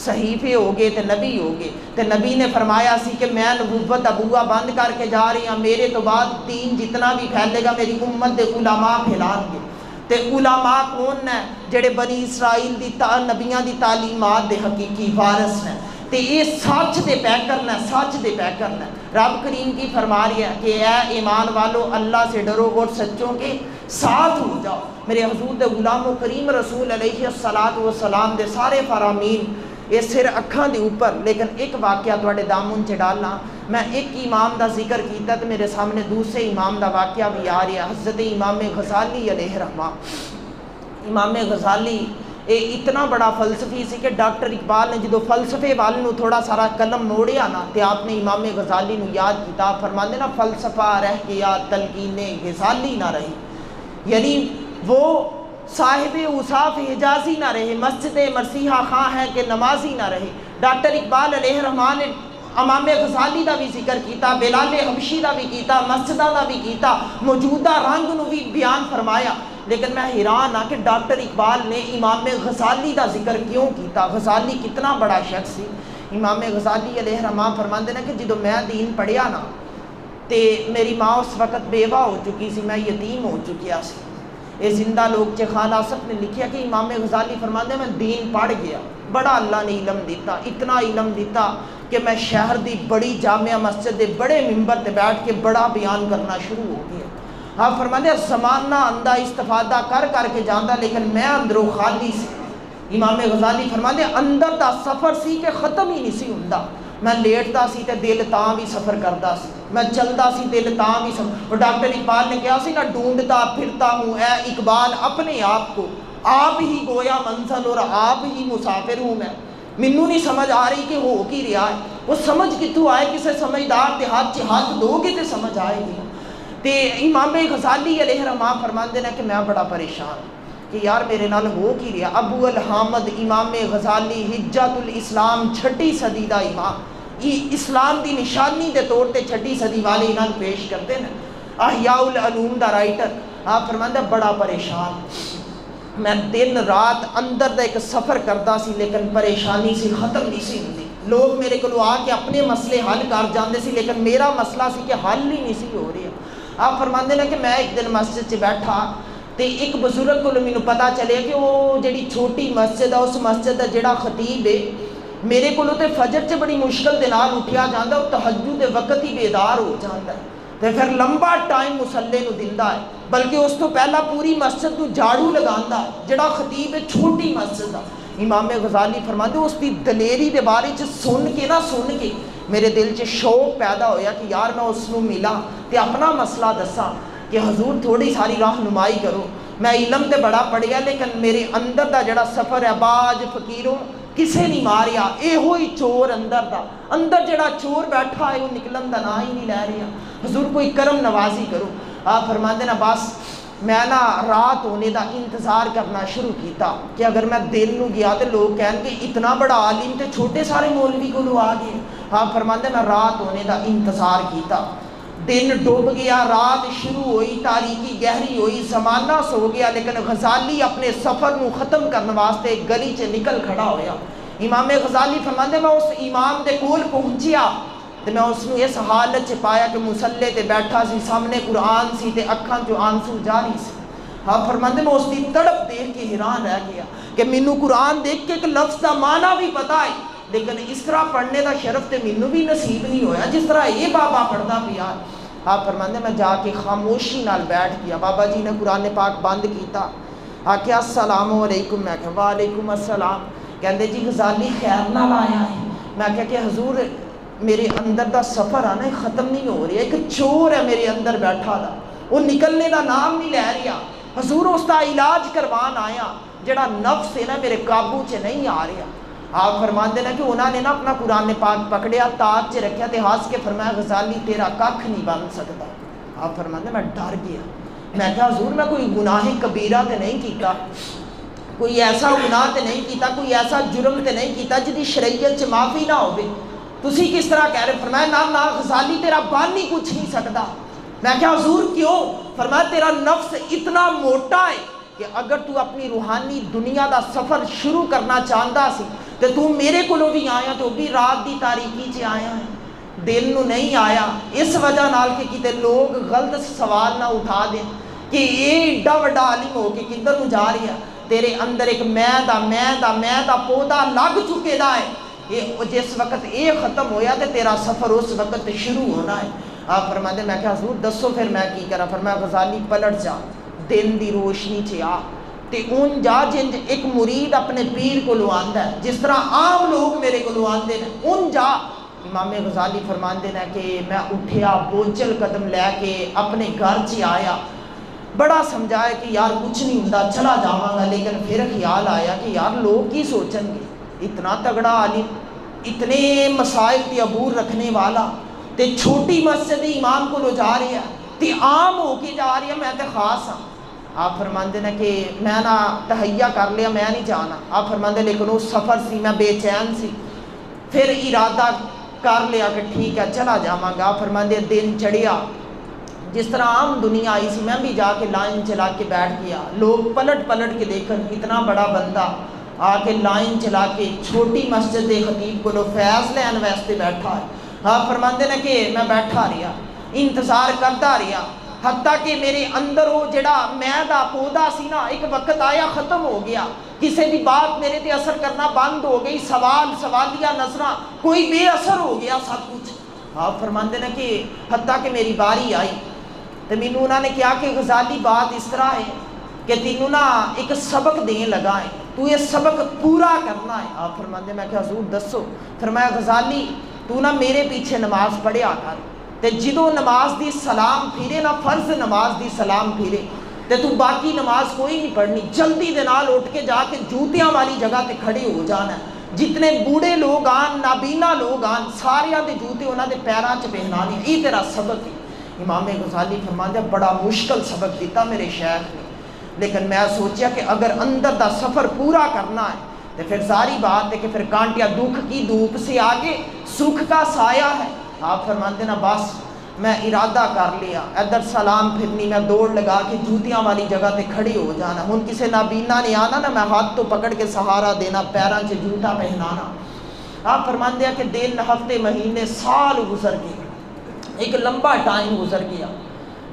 صحیفے ہو گئے تے نبی ہو گئے۔ تے نبی نے فرمایا سی کہ میں نبوت ابوا بند کر کے جا رہی ہوں، میرے تو بعد دین جتنا بھی پھیلے گا میری امت دے علماء پھیلان گے۔ تے علماء کون نے؟ جڑے بنی اسرائیل دی نبیاں دی تعلیمات دے حقیقی وارث نے، تے یہ سچ دے پیکر نے، سچ دے پیکر نے۔ رب کریم کی فرما رہی ہے کہ اے ایمان والو اللہ سے ڈرو اور سچوں کے ساتھ ہو جاؤ۔ میرے حضور دے غلام کریم رسول علیہ السلام دے سارے فرامین یہ سر اکھاں دے اوپر، لیکن ایک واقعہ تواڈے دامن چ ڈالنا۔ میں ایک امام دا ذکر کیتا تو میرے سامنے دوسرے امام دا واقعہ بھی آ رہا ہے، حضرت امام غزالی علیہ رحمہ۔ امام غزالی اتنا بڑا فلسفی سی کہ ڈاکٹر اقبال نے جدو فلسفے وال نو تھوڑا سارا قلم موڑیا نا تے آپ نے امام غزالی نو یاد کیتا، فرماندے نا فلسفہ رہ کے یا تلقین غزالی نہ رہی، یعنی وہ صاحب اوصاف حجازی نہ رہے، مسجد مرثیہ خاں ہے کہ نمازی نہ رہے۔ ڈاکٹر اقبال علیہ رحمان نے امام غزالی دا بھی ذکر کیتا، بلال حبشی دا بھی کیتا، مسجدہ دا بھی کیتا، موجودہ رنگ نو بھی بیان فرمایا، لیکن میں حیران ہاں کہ ڈاکٹر اقبال نے امام غزالی دا ذکر کیوں کیتا؟ غزالی کتنا بڑا شخص سی۔ امام غزالی علیہ رحمہ فرماندے نے کہ جدو میں دین پڑھیا نا تے میری ماں اس وقت بیوہ ہو چکی سی، میں یتیم ہو چکیا سی۔ یہ زندہ لوگ چے خان آصف نے لکھیا کہ امام غزالی فرماندے میں دین پڑھ گیا، بڑا اللہ نے علم دیتا، اتنا علم دیتا کہ میں شہر دی بڑی جامعہ مسجد دے بڑے ممبر تے بیٹھ کے بڑا بیان کرنا شروع ہو گیا۔ ہاں فرماندے زمانہ اندہ استفادہ کر کر کے جاندہ، لیکن میں اندروں خالی سی۔ امام غزالی فرماندے اندر دا سفر سی کہ ختم ہی نہیں سی ہوندا، میں لیٹدا سی تے دل تاں بھی سفر کردا سی، میں چلدا سی دل تاں بھی سفر۔ اور ڈاکٹر اقبال نے کہا سی نا ڈھونڈتا پھرتا ہوں اے اقبال اپنے آپ کو، آپ ہی گویا منزل اور آپ ہی مسافر ہوں میں۔ مینوں نہیں سمجھ آ رہی کہ ہو کی رہا ہے. وہ سمجھ کتوں آئے؟ کسی سمجھدار کے ہاتھ ہاتھ دو گے تو سمجھ آئے گی. تے امام غزالی علیہ رحمہ فرماندے نے کہ میں بڑا پریشان کہ یار میرے نال ہو کی رہا. ابو الحامد امام غزالی حجت الاسلام 6 صدی دا امام، یہ اسلام دی نشانی دے طور تے 6 صدی والے انہاں پیش کرتے ہیں. احیاء العلوم دا رائٹر آپ فرماندے بڑا پریشان، میں دن رات اندر دا ایک سفر کرتا سی لیکن پریشانی سی ختم نہیں سی ہوندی. لوگ میرے کو آ کے اپنے مسئلے حل کر جاندے سی لیکن میرا مسئلہ سی کہ حل ہی نہیں سی ہو رہا. آپ فرماندے نے کہ میں ایک دن مسجد سے بیٹھا تے ایک بزرگ کو مینوں پتہ چلے کہ وہ جڑی چھوٹی مسجد ہے اس مسجد دا جڑا خطیب ہے میرے کو تے فجر سے بڑی مشکل دے نال اٹھیا جاندا، وہ تہجد دے وقت ہی بیدار ہو جاندا ہے تے پھر لمبا ٹائم مصلے نو دیندا ہے، بلکہ اس تو پہلا پوری مسجد نو جھاڑو لگاندا ہے. جڑا خطیب ہے چھوٹی مسجد دا. امام غزالی فرماندے اس دی دلیری دے بارے سن کے میرے دل چ شوق پیدا ہویا کہ یار میں اس نو ملا تے اپنا مسئلہ دساں کہ حضور تھوڑی ساری رہنمائی کرو. میں علم تے بڑا پڑھیا لیکن میرے اندر دا جڑا سفر ہے باج فقیروں کسے نہیں ماریا، اے ہوئی چور اندر جڑا چور بیٹھا ہے وہ نکلن دا نا ہی نہیں لے رہا. حضور کوئی کرم نوازی کرو. آپ فرماندے نا بس میں نا رات ہونے دا انتظار کرنا شروع کیتا کہ اگر میں دن نو گیا تو لوگ کہن کہ اتنا بڑا عالم تے چھوٹے سارے مولوی کو آ گئے. آپ فرماندے میں رات ہونے دا انتظار کیتا. دن ڈوب گیا، رات شروع ہوئی، تاریکی گہری ہوئی، زمانہ سو گیا، لیکن غزالی اپنے سفر نو ختم کرنے واسطے ایک گلی چ نکل کھڑا ہویا. امام غزالی فرماندے میں اس امام دے کول پہنچیا تے میں اس نو اس حالت چ پایا کہ مصلے تے بیٹھا سی، سامنے قرآن سی تے اکھاں چوں آنسو جاری سی. ہاں فرماندے میں اس دی تڑپ دیکھ کے حیران رہ گیا کہ مینوں قرآن دیکھ کے ایک لفظ دا معنی بھی پتہ ہے لیکن اس طرح پڑھنے دا شرف تے مینوں بھی نصیب نہیں ہویا جس طرح یہ بابا پڑھدا پیا. آپ فرماندے میں جا کے خاموشی نال بیٹھ گیا. بابا جی نے قرآن پاک بند کیتا، آکھیا السلام علیکم. میں کہا وعلیکم السلام. کہندے جی غزالی خیر نال آیا ہے. میں کہا کہ حضور میرے اندر دا سفر ہے نا ختم نہیں ہو رہا، ایک چور ہے میرے اندر بیٹھا دا، وہ نکلنے دا نام نہیں لے رہا. حضور اس دا علاج کروان آیا، جڑا نفس ہے نا میرے قابو چ نہیں آ رہا. آپ فرماندے نا کہ انہوں نے نا اپنا قرآن پاک پکڑیا، تاج چ رکھیا تے ہنس کے فرمایا غزالی تیرا ککھ نہیں بن سکتا. آپ فرماندے میں ڈر گیا. میں کہا حضور میں کوئی گناہ کبیرہ تے نہیں کیتا، کوئی ایسا گناہ تے نہیں کیتا، کوئی ایسا جرم تے نہیں کیتا جدی شریعت چ معافی نہ ہوے. تسی کس طرح کہہ رہے؟ فرمایا نا غزالی تیرا بن ہی کچھ نہیں سکتا. میں کہا حضور کیوں؟ فرمایا تیرا نفس اتنا موٹا ہے کہ اگر تو اپنی روحانی دنیا دا سفر شروع کرنا چاہتا سی تو تو میرے کولوں بھی آیا تو بھی رات دی تاریکی چ آیا ہے، دن نو نہیں آیا. اس وجہ نال کہ کتے لوگ غلط سوال نہ اٹھا دیں کہ یہ ایڈا وڈا عالم ہو کے کدھر نو جا رہا. تیرے اندر ایک میں دا پودا لگ چکے دا ہے. جس وقت یہ ختم ہویا تو تیرا سفر اس وقت شروع ہونا ہے. آپ فرماتے میں کہا حضور دسو پھر میں کی کرا. فرمایا غزالی پلٹ جا، دن دی روشنی چ آ تے اون جا جنج ایک مرید اپنے پیر کو آندا ہے جس طرح عام لوگ میرے کو آندے ہیں، اون جا. امام غزالی فرماندے ہیں کہ میں اٹھیا، بوجھل قدم لے کے اپنے گھر چ آیا. بڑا سمجھایا کہ یار کچھ نہیں ہوندا، چلا جاواں گا. لیکن پھر خیال آیا کہ یار لوگ کی سوچیں گے، اتنا تگڑا عالم، اتنے مسائل کی عبور رکھنے والا تے چھوٹی مسجد امام کو جا رہی ہے تے عام ہو کے جا رہی ہے، میں تے خاص ہاں. آپ فرماندے ہیں کہ میں نہ تہیا کر لیا، میں نہیں جانا. آپ فرماندے لیکن وہ سفر سی، میں بے چین سی. پھر ارادہ کر لیا کہ ٹھیک ہے چلا جاواں گا. آپ فرماندے دن چڑھیا، جس طرح عام دنیا آئی سی میں بھی جا کے لائن چلا کے بیٹھ گیا. لوگ پلٹ کے دیکھن اتنا بڑا بندہ آ کے لائن چلا کے چھوٹی مسجد دے خطیب کو فیض لین واسطے بیٹھا ہے. آپ فرماندے ہیں کہ میں بیٹھا رہا، انتظار کرتا رہا، حتیٰ کہ میرے اندر وہ جڑا میں دا پودا سی نا ایک وقت آیا ختم ہو گیا. کسی بھی بات میرے تے اثر کرنا بند ہو گئی، سوالیہ نظراں کوئی بے اثر ہو گیا سب کچھ. آپ فرماندے ہیں کہ حتیٰ کہ میری باری آئی تو مینوں انہوں نے کہا کہ غزالی بات اس طرح ہے کہ تینوں نا ایک سبق دین لگا ہے، تو یہ سبق پورا کرنا ہے. آپ فرماندے میں کہ حضور دسو. فرمایا غزالی تو نا میرے پیچھے نماز پڑھیا کر تے جدو نماز دی سلام پھیرے نا، فرض نماز دی سلام پھیرے تے تو باقی نماز کوئی نہیں پڑھنی، جلدی دے نال اٹھ کے جا کے جوتیاں والی جگہ تے کھڑے ہو جانا ہے. جتنے بوڑھے لوگ آن نابینا لوگ آن سارے دے جوتے انہوں نے پیروں چ پہنانے، یہ تیرا سبق ہے۔ امام غزالی فرماتے ہیں بڑا مشکل سبق دیتا میرے شیخ نے، لیکن میں سوچیا کہ اگر اندر دا سفر پورا کرنا ہے تو پھر ساری بات ہے کہ پھر کانٹیا دکھ کی دھوپ سے آگے سکھ کا سایہ ہے۔ آپ فرماتے نا بس میں ارادہ کر لیا، ادھر سلام پھرنی، میں دوڑ لگا کے جوتیاں والی جگہ تے کھڑی ہو جانا، ہن کسی نابینا نے آنا نا میں ہاتھ تو پکڑ کے سہارا دینا، پیراں سے جوتا پہنانا۔ آپ فرماتے ہیں کہ دن ہفتے مہینے سال گزر گئے، ایک لمبا ٹائم گزر گیا۔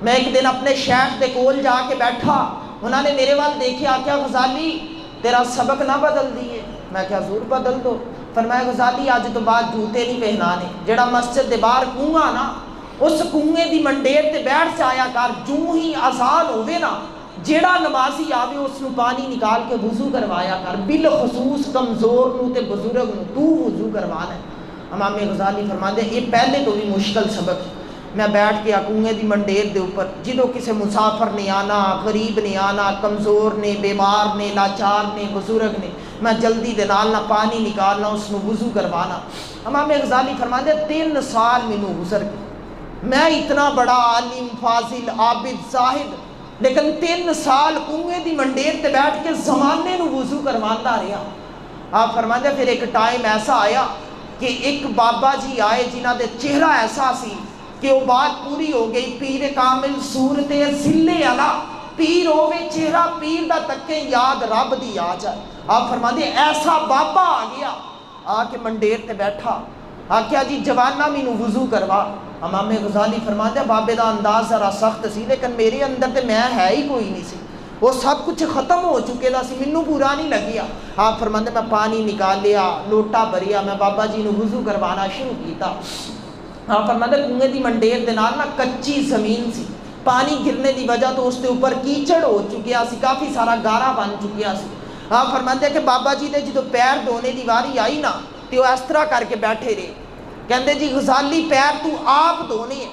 میں ایک دن اپنے شیخ دے کول جا کے بیٹھا، انہوں نے میرے وال دیکھا، کیا غزالی تیرا سبق نہ بدل دیے؟ میں کیا ضرور بدل دو۔ فرمایا غزالی آج تو بعد جوتے نہیں پہنانے، جڑا مسجد دے باہر کنواں نا اس کنویں دی منڈیر تے بیٹھ جایا کر، جو ہی اذان ہوئے نا جیڑا نمازی آوے اس نو پانی نکال کے وضو کروایا کر، بالخصوص کمزور نو تے بزرگ نو تو وضو کروانا ہے۔ امام غزالی فرماتے ہیں یہ پہلے تو بھی مشکل سبق ہے۔ میں بیٹھ کے کنویں دی منڈیر دے اوپر، جدوں کسی مسافر نے آنا، غریب نے آنا، کمزور نے، بیمار نے، لاچار نے، بزرگ نے، میں جلدی دے نال نہ پانی نکالنا، اس نو وضو کروانا۔ امام غزالی فرماتے ہیں 3 سال مینوں گزر گئے، میں اتنا بڑا عالم فاضل عابد زاہد، لیکن 3 سال کنویں دی منڈیر تے بیٹھ کے زمانے نو وضو کرواتا رہا۔ آپ فرماتے ہیں پھر ایک ٹائم ایسا آیا کہ ایک بابا جی آئے جنہ دے چہرہ ایسا سی کہ وہ بات پوری ہو گئی، پیر کامل صورت ذلے علا، پیر ہووے چہرہ پیر دا تکے یاد رب دی آ جائے۔ آپ فرماتے ہیں ایسا بابا آ گیا، آ کے منڈیر تے بیٹھا، آکھیا جی جوانہ مینوں وضو کروا۔ امام غزالی فرماتے ہیں بابے دا انداز ذرا سخت سی، لیکن میرے اندر تے میں ہے ہی کوئی نہیں سی، وہ سب کچھ ختم ہو چکے دا سی، مینوں پورا نہیں لگیا۔ آپ فرماتے میں پانی نکال لیا، لوٹا بھریا، میں بابا جی نو وضو کروانا شروع کیتا۔ آپ فرماتے کنویں دی منڈیر دے نال نا کچی زمین سی، پانی گرنے دی وجہ تو اس دے اوپر کیچڑ ہو چکیا سی، کافی سارا گارا بن چکیا سی۔ آپ فرماتے ہیں کہ بابا جی دے جدوں پیر دھونے دی واری آئی نا تے وہ اس طرح کر کے بیٹھے رہے، کہندے جی غزالی پیر تو آپ دھونے ہیں۔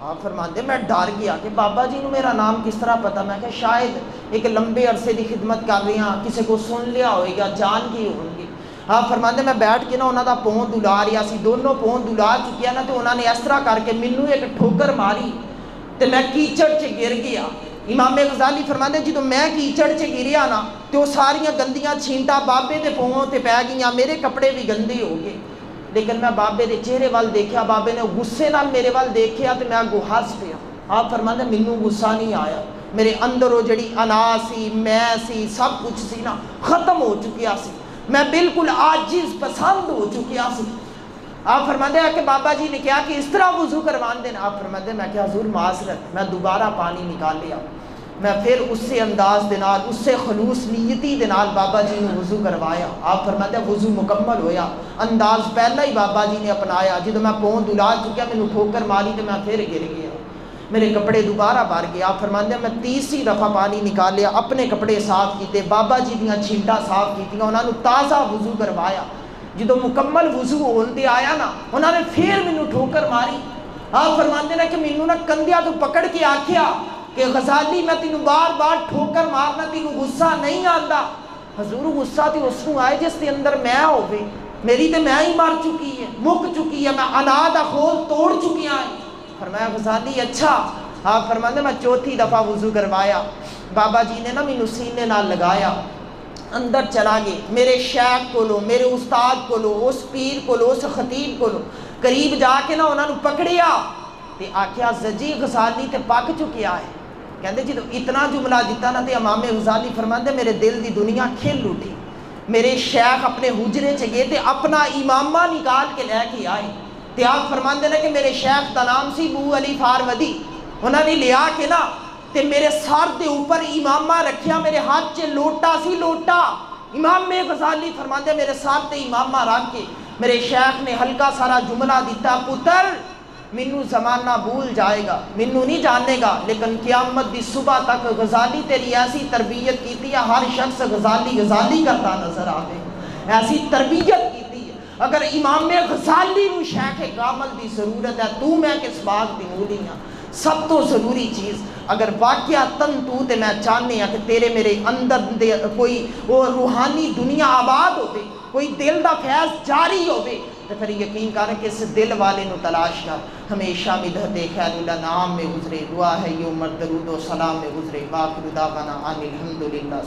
آپ فرماتے میں ڈر گیا کہ بابا جی نو میرا نام کس طرح پتا، میں کہ شاید ایک لمبے عرصے دی خدمت کر رہی ہاں، کسی کو سن لیا ہوئے گا، جان گئی ہوں گی۔ آپ فرماتے میں بیٹھ کے نا انہوں دا پون دلا رہا سی، دونوں پون دلا چکیا نا تو انہوں نے اس طرح کر کے مینوں ایک ٹھوکر ماری تے میں کیچڑ چ گر گیا۔ امام غزالی فرماتے ہیں جدوں میں کیچڑ چ گریا نا تو وہ ساریاں گندیاں چھینٹا بابے دے پون تے پی گئیاں، میرے کپڑے بھی گندے ہو گئے، لیکن میں بابے دے چہرے وال دیکھیا، بابے نے غصے نال میرے وال دیکھیا تے میں اگوں ہس پیا۔ آپ فرماتے ہیں مینوں غصہ نہیں آیا، میرے اندر وہ جڑی انا سی، میں سی، سب کچھ سی نا ختم ہو چکیا سی، میں بالکل عاجز پسند ہو چکیا سی۔ آپ فرماتے ہیں کہ بابا جی نے کہا کہ اس طرح وضو کروان دینا۔ آپ فرماتے ہیں میں کیا حضور معذرت، میں دوبارہ پانی نکال لیا، میں پھر اس سے انداز دے نال، اس سے خلوص نیتی دے نال بابا جی نے وضو کروایا۔ آپ فرماتے ہیں وضو مکمل ہویا، انداز پہلا ہی بابا جی نے اپنایا، جدوں میں پون دلا چکیا مینوں ٹھوکر ماری تے میں پھر گر گیا، میرے کپڑے دوبارہ بھر گئے۔ آپ فرماتے ہیں میں 30 دفعہ پانی نکال لیا، اپنے کپڑے صاف کیتے، بابا جی دیاں چھینٹا صاف کیتیاں، انہوں نے تازہ وضو کروایا۔ جدوں مکمل وضو ہون تے آیا نا انہوں نے پھر مینوں ٹھوکر ماری۔ آپ فرماتے ہیں کہ مینوں نا کندھیا تو پکڑ کے آکھیا کہ غزالی میں تینوں بار بار ٹھوکر مارنا تینوں غصہ نہیں آندا؟ حضور غصہ تے اس نوں آئے جس دے اندر میں ہوے، میری تے میں ہی مر چکی ہے، مک چکی ہے، میں انا دا خول توڑ چکی ہاں۔ فرمایا غزالی اچھا۔ آپ فرماتے ہیں میں 4تھی دفعہ وضو کروایا، بابا جی نے نا مینوں سینے نال لگایا، اندر چلا گئے، میرے شیخ کولو، میرے استاد کولو، اس پیر کولو، اس خطیب کولو قریب جا کے نا انہوں نے پکڑیا تے آکھیا زجی غزالی تے پک چکیا ہے۔ کہندے جدوں اتنا جملہ دیتا نا تے امام غزالی فرماندے میرے دل دی دنیا کھل اٹھی، میرے شیخ اپنے حجرے چ گئے تے اپنا امامہ نکال کے لے کے آئے تے آپ فرماندے نے کہ میرے شیخ دا نام سی بو علی فاروی، انہوں نے لیا کے نا تے میرے سر دے اوپر امامہ رکھیا، میرے ہاتھ چ لوٹا سی، لوٹا امام غزالی فرماندے میرے سر تے امامہ رکھ کے میرے شیخ نے ہلکا سارا جملہ دیتا، پتر مینوں زمانہ بھول جائے گا، مینوں نہیں جانے گا، لیکن قیامت دی صبح تک غزالی تیری ایسی تربیت کیتی ہے ہر شخص غزالی غزالی کرتا نظر آئے، ایسی تربیت کیتی ہے۔ اگر امام غزالی نو شیخ کامل دی ضرورت ہے تو میں کس بات دی مولی ہاں؟ سب تو ضروری چیز اگر واقعہ تن تو تے میں چاہنے ہاں کہ تیرے میرے اندر کوئی وہ روحانی دنیا آباد ہوتے، کوئی دل دا فیض جاری ہوئے تو پھر یقین کریں کہ اس دل والے نو تلاش کر ہمیشہ مدحت خیر اللہ نام میں گزرے، دعا ہے یہ عمر درود و سلام میں گزرے، باقر دعوانا ان الحمدللہ۔